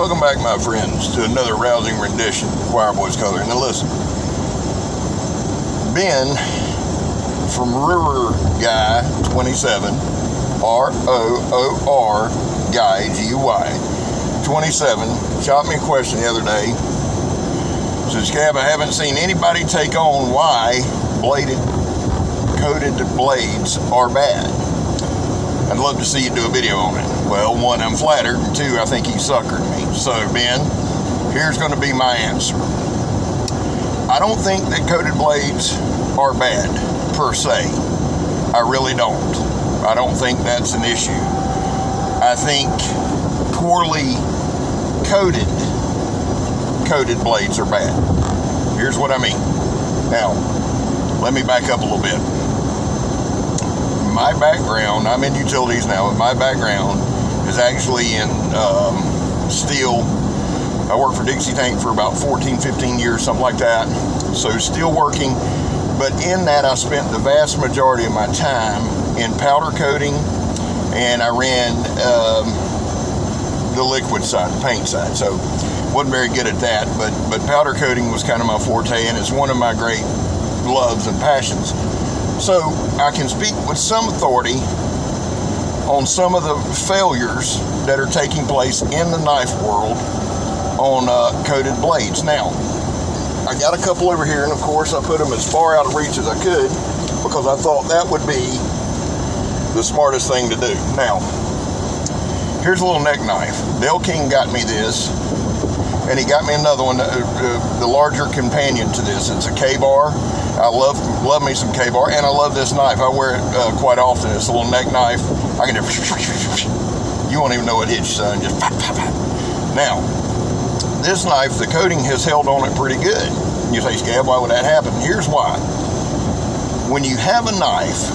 Welcome back, my friends, to another rousing rendition of Choir Boys Coloring. Now listen, Ben from River Guy 27, ROOR Guy GUY 27, shot me a question the other day. Said, Scab, I haven't seen anybody take on why coated blades are bad. I'd love to see you do a video on it. Well, one, I'm flattered, and two, I think he suckered me. So, Ben, here's going to be my answer. I don't think that coated blades are bad, per se. I really don't. I don't think that's an issue. I think poorly coated blades are bad. Here's what I mean. Now, let me back up a little bit. My background, I'm in utilities now, but my background is actually in steel. I worked for Dixie Tank for about 14, 15 years, something like that. So still working, but in that I spent the vast majority of my time in powder coating, and I ran the liquid side, the paint side. So wasn't very good at that, but powder coating was kind of my forte, and it's one of my great loves and passions. So I can speak with some authority on some of the failures that are taking place in the knife world on coated blades. Now, I got a couple over here, and of course I put them as far out of reach as I could because I thought that would be the smartest thing to do. Now, here's a little neck knife. Dale King got me this, and he got me another one, the larger companion to this. It's a K-bar. I love me some K-bar, and I love this knife. I wear it quite often. It's a little neck knife. I can just, you won't even know it hits, son. Just pop, pop, pop. Now, this knife, the coating has held on it pretty good. You say, Scab, why would that happen? Here's why. When you have a knife,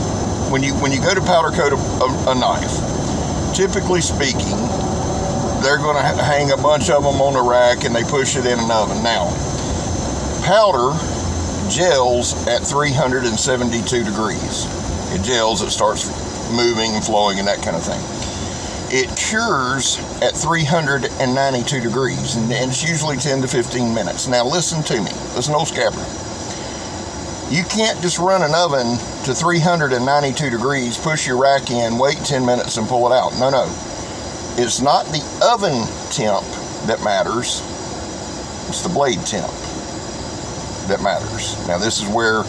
when you go to powder coat a knife, typically speaking, they're going to hang a bunch of them on the rack and they push it in an oven. Now, powder gels at 372 degrees. It gels, it starts moving and flowing and that kind of thing. It cures at 392 degrees, and it's usually 10 to 15 minutes. Now listen to me, listen, old Scabber. You can't just run an oven to 392 degrees, push your rack in, wait 10 minutes and pull it out. No. It's not the oven temp that matters, it's the blade temp that matters. Now this is where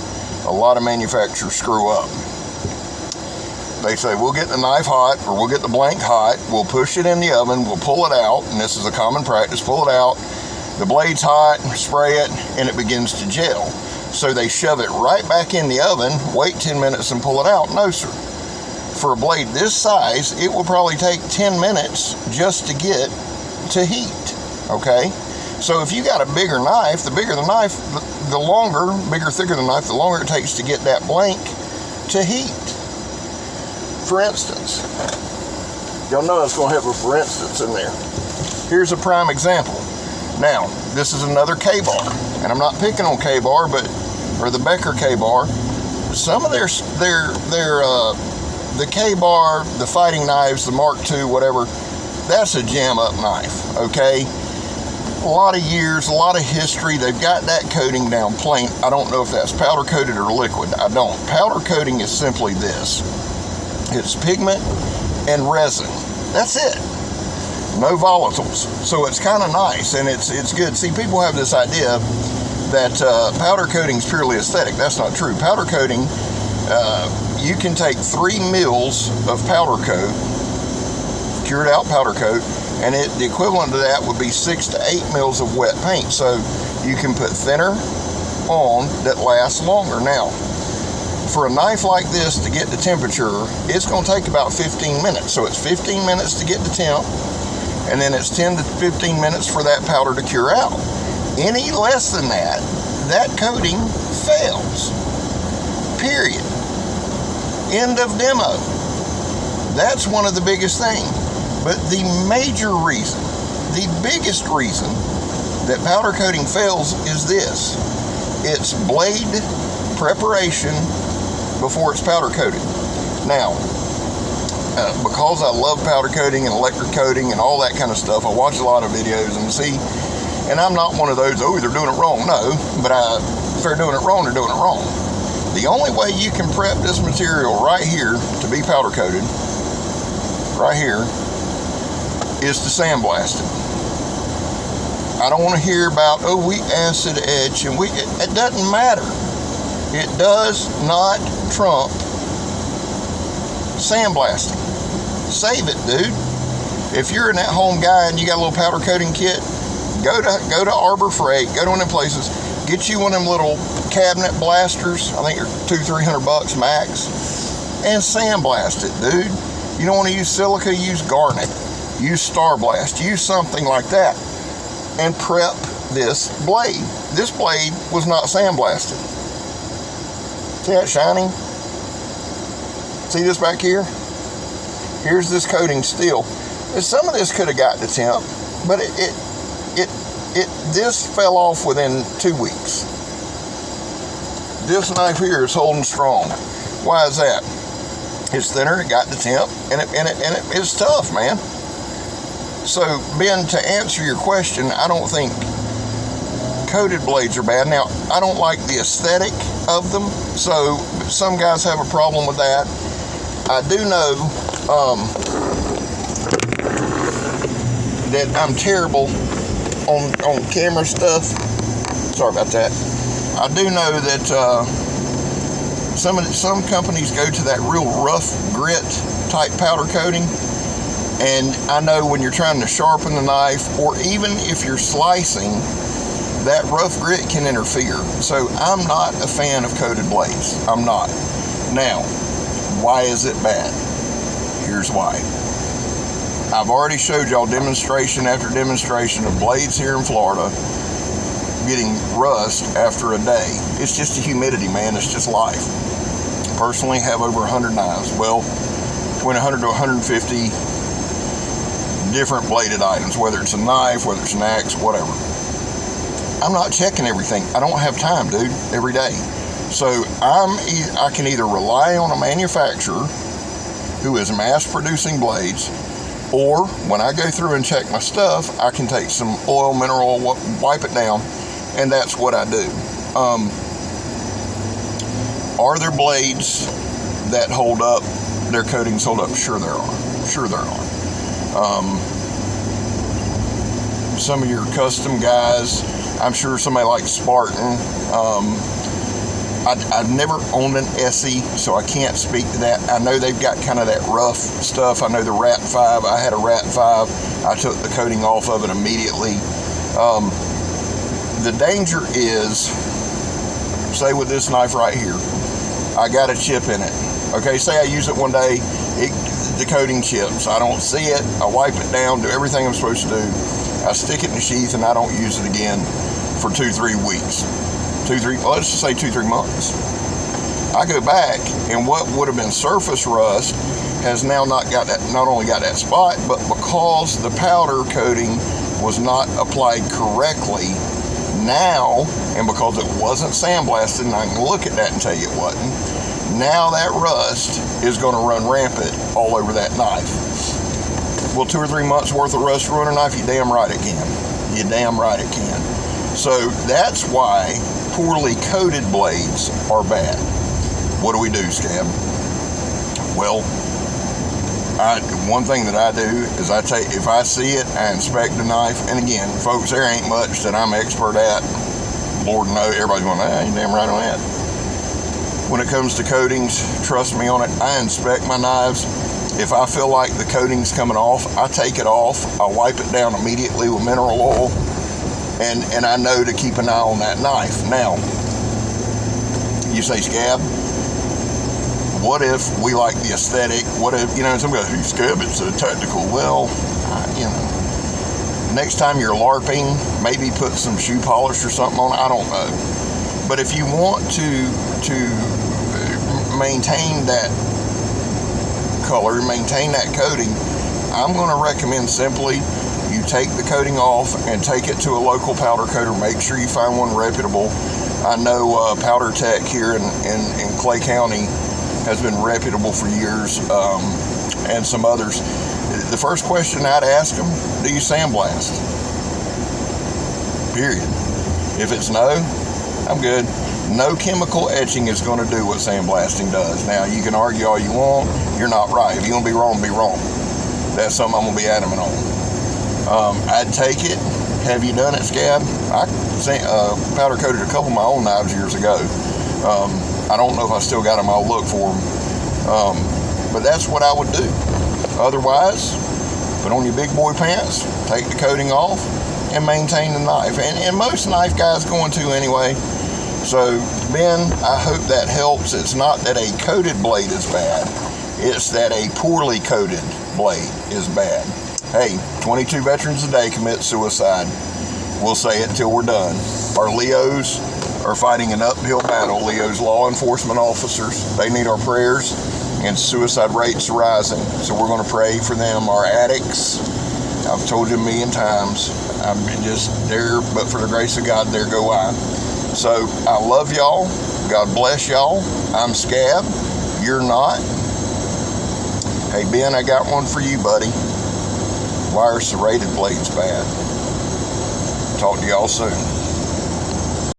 a lot of manufacturers screw up. They say, we'll get the knife hot, or we'll get the blank hot, we'll push it in the oven, we'll pull it out, and this is a common practice, pull it out, the blade's hot, spray it, and it begins to gel. So they shove it right back in the oven, wait 10 minutes and pull it out. No, sir. For a blade this size, it will probably take 10 minutes just to get to heat, okay? So if you got a bigger knife, the bigger the knife, the longer, bigger, thicker the knife, the longer it takes to get that blank to heat. For instance, y'all know it's going to have a for instance in there. Here's a prime example. Now, this is another K-bar, and I'm not picking on K-bar, or the Becker K-bar. Some of their the K-bar, the fighting knives, the Mark II, whatever, that's a jam-up knife, okay? A lot of years, a lot of history. They've got that coating down plain. I don't know if that's powder coated or liquid. I don't. Powder coating is simply this. It's pigment and resin. That's it. No volatiles. So it's kind of nice, and it's good. See, people have this idea that powder coating is purely aesthetic. That's not true. Powder coating, you can take 3 mils of powder coat, cured out powder coat, and the equivalent to that would be 6 to 8 mils of wet paint. So you can put thinner on that lasts longer. Now, for a knife like this to get the temperature, it's going to take about 15 minutes. So it's 15 minutes to get the temp, and then it's 10 to 15 minutes for that powder to cure out. Any less than that, that coating fails. Period. End of demo. That's one of the biggest things. But the major reason, the biggest reason that powder coating fails is this. It's blade preparation before it's powder coated. Now, because I love powder coating and electric coating and all that kind of stuff, I watch a lot of videos and see, and I'm not one of those, oh, they're doing it wrong. No, but if they're doing it wrong, they're doing it wrong. The only way you can prep this material right here to be powder coated, right here, is to sandblast it. I don't want to hear about, oh, we acid etch, and it doesn't matter. It does not trump sandblasting. Save it, dude. If you're an at-home guy and you got a little powder coating kit, go to Arbor Freight, go to one of them places, get you one of them little cabinet blasters. I think they're $200-300 max, and sandblast it, dude. You don't want to use silica, use garnet, use Star Blast, use something like that, and prep this blade. This blade was not sandblasted. See that shining? See this back here? Here's this coating still. And some of this could have got to temp, but this fell off within 2 weeks. This knife here is holding strong. Why is that? It's thinner, it got to temp, and it's tough, man. So, Ben, to answer your question, I don't think coated blades are bad. Now, I don't like the aesthetic of them, so some guys have a problem with that. I do know that I'm terrible on camera stuff. Sorry about that. I do know that some companies go to that real rough grit type powder coating. And I know when you're trying to sharpen the knife, or even if you're slicing, that rough grit can interfere. So I'm not a fan of coated blades. I'm not. Now, why is it bad? Here's why. I've already showed y'all demonstration after demonstration of blades here in Florida getting rust after a day. It's just the humidity, man. It's just life. Personally, have over 100 knives. Well, between 100 to 150 different bladed items, whether it's a knife, whether it's an axe, whatever. I'm not checking everything. I don't have time, dude, every day. So I can either rely on a manufacturer who is mass producing blades, or when I go through and check my stuff, I can take some oil, mineral, wipe it down, and that's what I do. Are there blades that hold up, their coatings hold up? Sure there are. Sure there are. Some of your custom guys, I'm sure somebody like Spartan. I've never owned an Essie, so I can't speak to that. I know they've got kind of that rough stuff. I know the Rat 5. I had a Rat 5. I took the coating off of it immediately. The danger is, say with this knife right here, I got a chip in it. Okay, say I use it one day, the coating chips. I don't see it. I wipe it down, do everything I'm supposed to do. I stick it in the sheath, and I don't use it again for 2-3 weeks. Let's just say 2-3 months. I go back, and what would have been surface rust has now not only got that spot, but because the powder coating was not applied correctly now, and because it wasn't sandblasted, and I can look at that and tell you it wasn't, now that rust is going to run rampant all over that knife. Will 2 or 3 months worth of rust ruin a knife? You damn right it can. You damn right it can. So that's why poorly coated blades are bad. What do we do, Scab? Well, one thing that I do is if I see it, I inspect the knife. And again, folks, there ain't much that I'm expert at. Lord knows, everybody's going, you damn right on that. When it comes to coatings, trust me on it, I inspect my knives. If I feel like the coating's coming off, I take it off. I wipe it down immediately with mineral oil. And I know to keep an eye on that knife. Now, you say, Scab, what if we like the aesthetic? What if, somebody goes, Scab, it's a technical. Well, next time you're LARPing, maybe put some shoe polish or something on it. I don't know. But if you want to maintain that color, maintain that coating, I'm going to recommend simply you take the coating off and take it to a local powder coater. Make sure you find one reputable. I know Powder Tech here in Clay County has been reputable for years. and some others. The first question I'd ask them, do you sandblast? Period. If it's no, I'm good. No chemical etching is going to do what sandblasting does. Now, you can argue all you want. You're not right. If you're going to be wrong, be wrong. That's something I'm going to be adamant on. I'd take it. Have you done it, Scab? I powder coated a couple of my own knives years ago. I don't know if I still got them. I'll look for them. But that's what I would do. Otherwise, put on your big boy pants, take the coating off, and maintain the knife. And most knife guys going to anyway. So, Ben, I hope that helps. It's not that a coated blade is bad. It's that a poorly coated blade is bad. Hey, 22 veterans a day commit suicide. We'll say it till we're done. Our Leos are fighting an uphill battle. Leos, law enforcement officers, they need our prayers, and suicide rates are rising. So we're going to pray for them. Our addicts, I've told you a million times, I'm just there, but for the grace of God, there go I. So I love y'all. God bless y'all. I'm Scab. You're not. Hey, Ben, I got one for you, buddy. Wire serrated blade's bad. Talk to y'all soon.